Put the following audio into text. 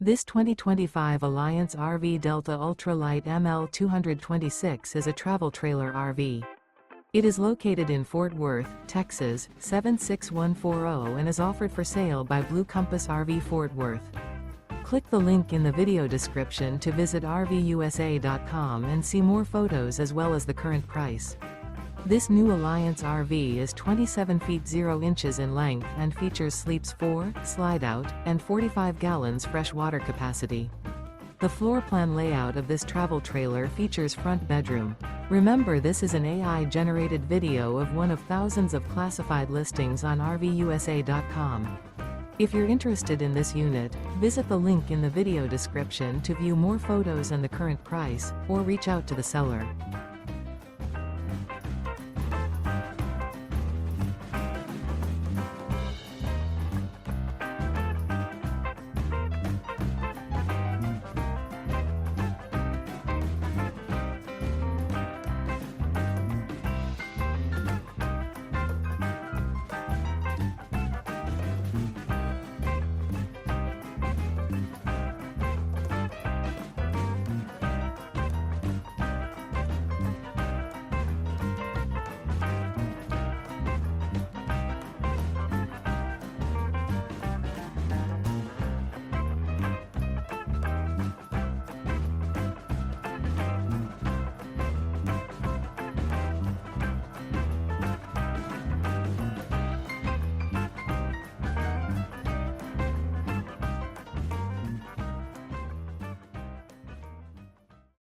This 2025 Alliance RV Delta Ultralight ML226 is a travel trailer RV. It is located in Fort Worth, Texas, 76140 and is offered for sale by Blue Compass RV Fort Worth. Click the link in the video description to visit RVUSA.com and see more photos as well as the current price. This new Alliance RV is 27 feet 0 inches in length and features sleeps 4, slide-out, and 45 gallons fresh water capacity. The floor plan layout of this travel trailer features front bedroom. Remember, this is an AI-generated video of one of thousands of classified listings on RVUSA.com. If you're interested in this unit, visit the link in the video description to view more photos and the current price, or reach out to the seller.